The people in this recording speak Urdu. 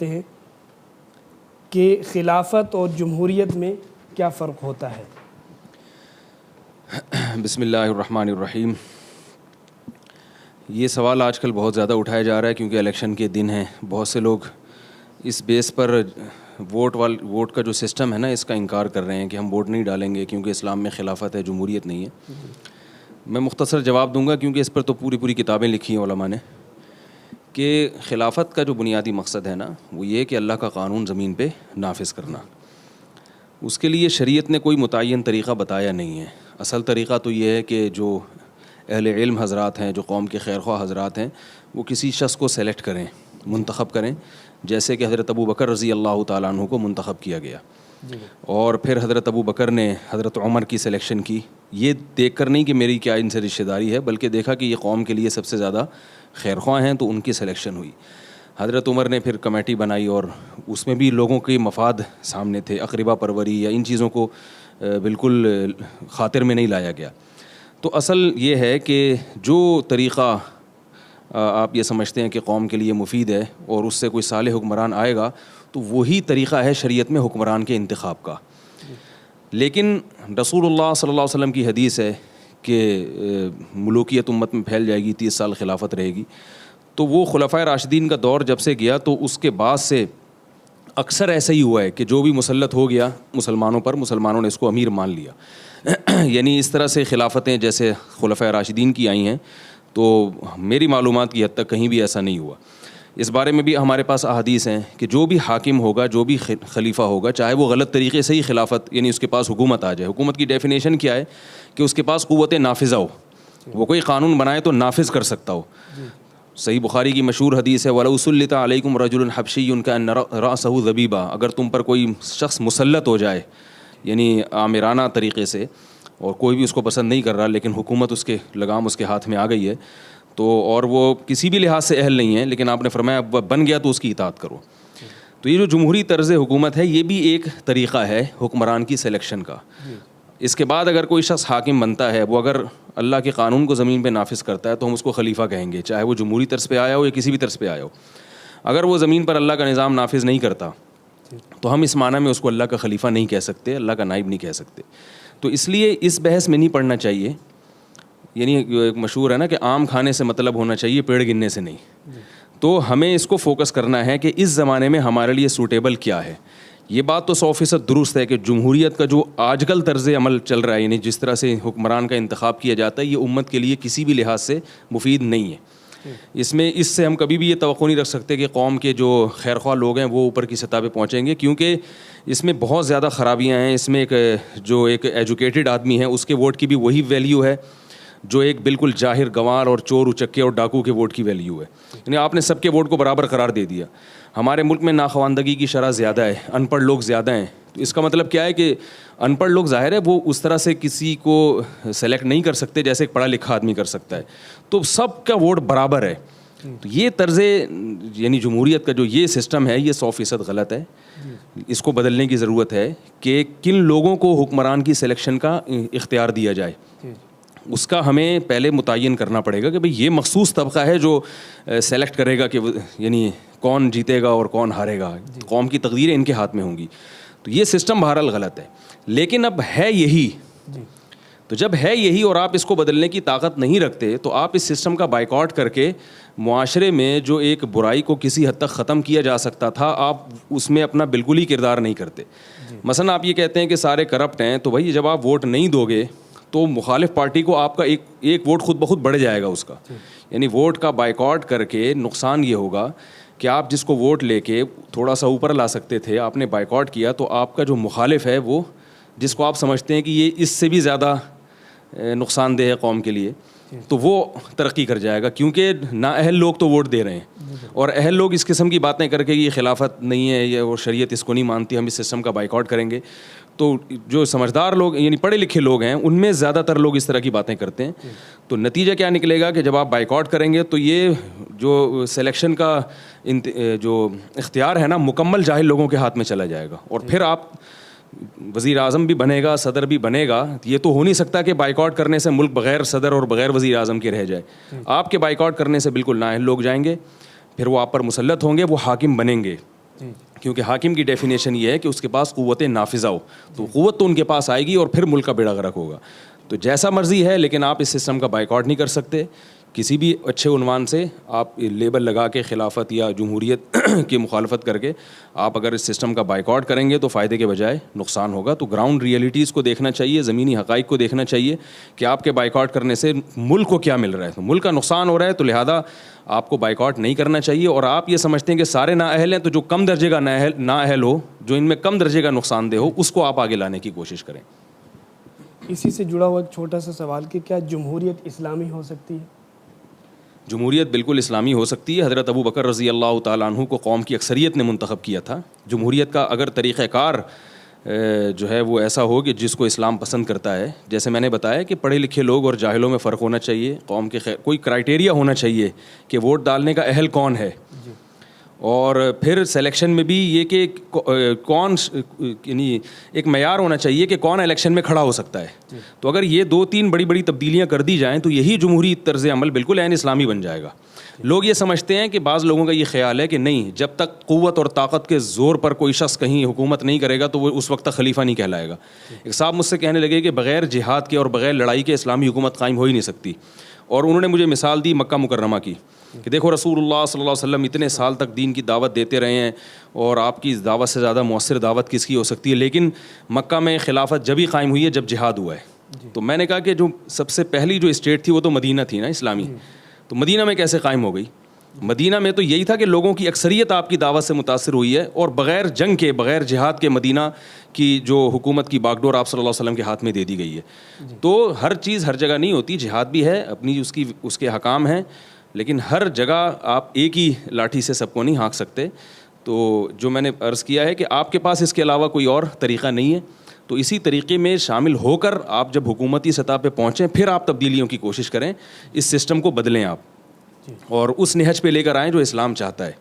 ہیں کہ خلافت اور جمہوریت میں کیا فرق ہوتا ہے؟ بسم اللہ الرحمن الرحیم۔ یہ سوال آج کل بہت زیادہ اٹھایا جا رہا ہے کیونکہ الیکشن کے دن ہیں۔ بہت سے لوگ اس بیس پر ووٹ کا جو سسٹم ہے نا، اس کا انکار کر رہے ہیں کہ ہم ووٹ نہیں ڈالیں گے کیونکہ اسلام میں خلافت ہے، جمہوریت نہیں ہے۔ میں مختصر جواب دوں گا کیونکہ اس پر تو پوری کتابیں لکھی ہیں علماء نے، کہ خلافت کا جو بنیادی مقصد ہے نا، وہ یہ کہ اللہ کا قانون زمین پہ نافذ کرنا۔ اس کے لیے شریعت نے کوئی متعین طریقہ بتایا نہیں ہے۔ اصل طریقہ تو یہ ہے کہ جو اہل علم حضرات ہیں، جو قوم کے خیرخواہ حضرات ہیں، وہ کسی شخص کو سلیکٹ کریں، منتخب کریں، جیسے کہ حضرت ابو بکر رضی اللہ تعالیٰ عنہ کو منتخب کیا گیا، اور پھر حضرت ابو بکر نے حضرت عمر کی سلیکشن کی، یہ دیکھ کر نہیں کہ میری کیا ان سے رشتہ داری ہے، بلکہ دیکھا کہ یہ قوم کے لیے سب سے زیادہ خیرخواہ ہیں، تو ان کی سلیکشن ہوئی۔ حضرت عمر نے پھر کمیٹی بنائی اور اس میں بھی لوگوں کے مفاد سامنے تھے، اقربا پروری یا ان چیزوں کو بالکل خاطر میں نہیں لایا گیا۔ تو اصل یہ ہے کہ جو طریقہ آپ یہ سمجھتے ہیں کہ قوم کے لیے مفید ہے اور اس سے کوئی صالح حکمران آئے گا، تو وہی طریقہ ہے شریعت میں حکمران کے انتخاب کا۔ لیکن رسول اللہ صلی اللہ علیہ وسلم کی حدیث ہے کہ ملوکیت امت میں پھیل جائے گی، 30 سال خلافت رہے گی۔ تو وہ خلفائے راشدین کا دور جب سے گیا تو اس کے بعد سے اکثر ایسا ہی ہوا ہے کہ جو بھی مسلط ہو گیا مسلمانوں پر، مسلمانوں نے اس کو امیر مان لیا۔ یعنی اس طرح سے خلافتیں جیسے خلفائے راشدین کی آئی ہیں، تو میری معلومات کی حد تک کہیں بھی ایسا نہیں ہوا۔ اس بارے میں بھی ہمارے پاس احادیث ہیں کہ جو بھی حاکم ہوگا، جو بھی خلیفہ ہوگا، چاہے وہ غلط طریقے سے ہی خلافت، یعنی اس کے پاس حکومت آ جائے۔ حکومت کی ڈیفینیشن کیا ہے؟ کہ اس کے پاس قوت نافذہ ہو، وہ کوئی قانون بنائے تو نافذ کر سکتا ہو۔ صحیح بخاری کی مشہور حدیث ہے وَلَوْ سُلِّطَ عَلَيْكُمْ رَجُلٌ حَبْشِيٌّ كَأَنَّ رَأْسَهُ ذَبِيبًا، اگر تم پر کوئی شخص مسلط ہو جائے، یعنی آمرانہ طریقے سے، اور کوئی بھی اس کو پسند نہیں کر رہا، لیکن حکومت اس کے لگام اس کے ہاتھ میں آ گئی ہے، تو اور وہ کسی بھی لحاظ سے اہل نہیں ہے، لیکن آپ نے فرمایا بن گیا تو اس کی اطاعت کرو۔ تو یہ جو جمہوری طرز حکومت ہے، یہ بھی ایک طریقہ ہے حکمران کی سلیکشن کا۔ اس کے بعد اگر کوئی شخص حاکم بنتا ہے، وہ اگر اللہ کے قانون کو زمین پہ نافذ کرتا ہے تو ہم اس کو خلیفہ کہیں گے، چاہے وہ جمہوری طرز پہ آیا ہو یا کسی بھی طرز پہ آیا ہو۔ اگر وہ زمین پر اللہ کا نظام نافذ نہیں کرتا تو ہم اس معنی میں اس کو اللہ کا خلیفہ نہیں کہہ سکتے، اللہ کا نائب نہیں کہہ سکتے۔ تو اس لیے اس بحث میں نہیں پڑھنا چاہیے، یعنی ایک مشہور ہے نا کہ آم کھانے سے مطلب ہونا چاہیے، پیڑ گننے سے نہیں۔ تو ہمیں اس کو فوکس کرنا ہے کہ اس زمانے میں ہمارے لیے سوٹیبل کیا ہے۔ یہ بات تو 100% درست ہے کہ جمہوریت کا جو آج کل طرز عمل چل رہا ہے، یعنی جس طرح سے حکمران کا انتخاب کیا جاتا ہے، یہ امت کے لیے کسی بھی لحاظ سے مفید نہیں ہے۔ اس سے ہم کبھی بھی یہ توقع نہیں رکھ سکتے کہ قوم کے جو خیرخواہ لوگ ہیں وہ اوپر کی سطح پہ پہنچیں گے، کیونکہ اس میں بہت زیادہ خرابیاں ہیں۔ اس میں جو ایک ایجوکیٹڈ آدمی ہے، اس کے ووٹ کی بھی وہی ویلیو ہے جو ایک بالکل جاہر گنوار اور چور اچکے اور ڈاکو کے ووٹ کی ویلیو ہے۔ یعنی آپ نے سب کے ووٹ کو برابر قرار دے دیا۔ ہمارے ملک میں ناخواندگی کی شرح زیادہ ہے، ان پڑھ لوگ زیادہ ہیں، تو اس کا مطلب کیا ہے کہ ان پڑھ لوگ ظاہر ہے وہ اس طرح سے کسی کو سلیکٹ نہیں کر سکتے جیسے ایک پڑھا لکھا آدمی کر سکتا ہے، تو سب کا ووٹ برابر ہے۔ تو یہ طرز یعنی جمہوریت کا جو یہ سسٹم ہے، یہ 100% غلط ہے۔ اس کو بدلنے کی ضرورت ہے کہ کن لوگوں کو حکمران کی سلیکشن کا اختیار دیا جائے، اس کا ہمیں پہلے متعین کرنا پڑے گا کہ بھئی یہ مخصوص طبقہ ہے جو سلیکٹ کرے گا کہ یعنی کون جیتے گا اور کون ہارے گا۔ قوم کی تقدیریں ان کے ہاتھ میں ہوں گی۔ تو یہ سسٹم بہرحال غلط ہے، لیکن اب ہے یہی۔ تو جب ہے یہی اور آپ اس کو بدلنے کی طاقت نہیں رکھتے، تو آپ اس سسٹم کا بائیکاٹ کر کے معاشرے میں جو ایک برائی کو کسی حد تک ختم کیا جا سکتا تھا، آپ اس میں اپنا بالکل ہی کردار نہیں کرتے۔ مثلا آپ یہ کہتے ہیں کہ سارے کرپٹ ہیں، تو بھائی جب آپ ووٹ نہیں دو گے تو مخالف پارٹی کو آپ کا ایک ووٹ خود بخود بڑھ جائے گا اس کا۔ یعنی ووٹ کا بائیکاٹ کر کے نقصان یہ ہوگا کہ آپ جس کو ووٹ لے کے تھوڑا سا اوپر لا سکتے تھے، آپ نے بائیکاٹ کیا، تو آپ کا جو مخالف ہے، وہ جس کو آپ سمجھتے ہیں کہ یہ اس سے بھی زیادہ نقصان دہ ہے قوم کے لیے، تو وہ ترقی کر جائے گا، کیونکہ نااہل لوگ تو ووٹ دے رہے ہیں، اور اہل لوگ اس قسم کی باتیں کر کے یہ خلافت نہیں ہے، یہ اور شریعت اس کو نہیں مانتی، ہم اس سسٹم کا بائیکاٹ کریں گے۔ تو جو سمجھدار لوگ یعنی پڑھے لکھے لوگ ہیں، ان میں زیادہ تر لوگ اس طرح کی باتیں کرتے ہیں۔ تو نتیجہ کیا نکلے گا کہ جب آپ بائیکاٹ کریں گے تو یہ جو سلیکشن کا جو اختیار ہے نا، مکمل جاہل لوگوں کے ہاتھ میں چلا جائے گا، اور پھر آپ وزیر اعظم بھی بنے گا، صدر بھی بنے گا۔ یہ تو ہو نہیں سکتا کہ بائیکاٹ کرنے سے ملک بغیر صدر اور بغیر وزیر اعظم کے رہ جائے۔ آپ کے بائیکاٹ کرنے سے بالکل نااہل لوگ جائیں گے، پھر وہ آپ پر مسلط ہوں گے، وہ حاکم بنیں گے، کیونکہ حاکم کی ڈیفینیشن یہ ہے کہ اس کے پاس قوت نافذہ ہو, تو قوت تو ان کے پاس آئے گی اور پھر ملک کا بیڑا غرق ہوگا. تو جیسا مرضی ہے, لیکن آپ اس سسٹم کا بائیکاٹ نہیں کر سکتے. کسی بھی اچھے عنوان سے آپ لیبل لگا کے خلافت یا جمہوریت کی مخالفت کر کے آپ اگر اس سسٹم کا بائیکاٹ کریں گے تو فائدے کے بجائے نقصان ہوگا. تو گراؤنڈ ریئلٹیز کو دیکھنا چاہیے, زمینی حقائق کو دیکھنا چاہیے کہ آپ کے بائیکاٹ کرنے سے ملک کو کیا مل رہا ہے. تو ملک کا نقصان ہو رہا ہے, تو لہٰذا آپ کو بائیکاٹ نہیں کرنا چاہیے. اور آپ یہ سمجھتے ہیں کہ سارے نااہل ہیں, تو جو کم درجے کا نااہل ہو, جو ان میں کم درجے کا نقصان دہ ہو, اس کو آپ آگے لانے کی کوشش کریں. اسی سے جڑا ہوا ایک چھوٹا سا سوال کہ کیا جمہوریت اسلامی ہو سکتی ہے؟ جمہوریت بالکل اسلامی ہو سکتی ہے. حضرت ابو بکر رضی اللہ تعالیٰ عنہ کو قوم کی اکثریت نے منتخب کیا تھا. جمہوریت کا اگر طریقہ کار جو ہے وہ ایسا ہو کہ جس کو اسلام پسند کرتا ہے, جیسے میں نے بتایا کہ پڑھے لکھے لوگ اور جاہلوں میں فرق ہونا چاہیے, قوم کے کوئی کرائٹیریا ہونا چاہیے کہ ووٹ ڈالنے کا اہل کون ہے, اور پھر سلیکشن میں بھی یہ کہ کون, یعنی ایک معیار ہونا چاہیے کہ کون الیکشن میں کھڑا ہو سکتا ہے. تو اگر یہ 2-3 بڑی تبدیلیاں کر دی جائیں تو یہی جمہوری طرز عمل بالکل عین اسلامی بن جائے گا. لوگ یہ سمجھتے ہیں کہ بعض لوگوں کا یہ خیال ہے کہ نہیں, جب تک قوت اور طاقت کے زور پر کوئی شخص کہیں حکومت نہیں کرے گا تو وہ اس وقت تک خلیفہ نہیں کہلائے گا. ایک صاحب مجھ سے کہنے لگے کہ بغیر جہاد کے اور بغیر لڑائی کے اسلامی حکومت قائم ہو ہی نہیں سکتی. اور انہوں نے مجھے مثال دی مکہ مکرمہ کی کہ دیکھو رسول اللہ صلی اللہ علیہ وسلم اتنے سال تک دین کی دعوت دیتے رہے ہیں, اور آپ کی دعوت سے زیادہ مؤثر دعوت کس کی ہو سکتی ہے, لیکن مکہ میں خلافت جب ہی قائم ہوئی ہے جب جہاد ہوا ہے. تو میں نے کہا کہ جو سب سے پہلی جو اسٹیٹ تھی وہ تو مدینہ تھی نا اسلامی, تو مدینہ میں کیسے قائم ہو گئی؟ مدینہ میں تو یہی تھا کہ لوگوں کی اکثریت آپ کی دعوت سے متاثر ہوئی ہے, اور بغیر جنگ کے بغیر جہاد کے مدینہ کی جو حکومت کی باغڈور آپ صلی اللہ علیہ وسلم کے ہاتھ میں دے دی گئی ہے. تو ہر چیز ہر جگہ نہیں ہوتی, جہاد بھی ہے اپنی اس کے حکام ہیں, لیکن ہر جگہ آپ ایک ہی لاٹھی سے سب کو نہیں ہانک سکتے. تو جو میں نے عرض کیا ہے کہ آپ کے پاس اس کے علاوہ کوئی اور طریقہ نہیں ہے, تو اسی طریقے میں شامل ہو کر آپ جب حکومتی سطح پہ پہنچیں پھر آپ تبدیلیوں کی کوشش کریں, اس سسٹم کو بدلیں آپ, اور اس نہج پہ لے کر آئیں جو اسلام چاہتا ہے.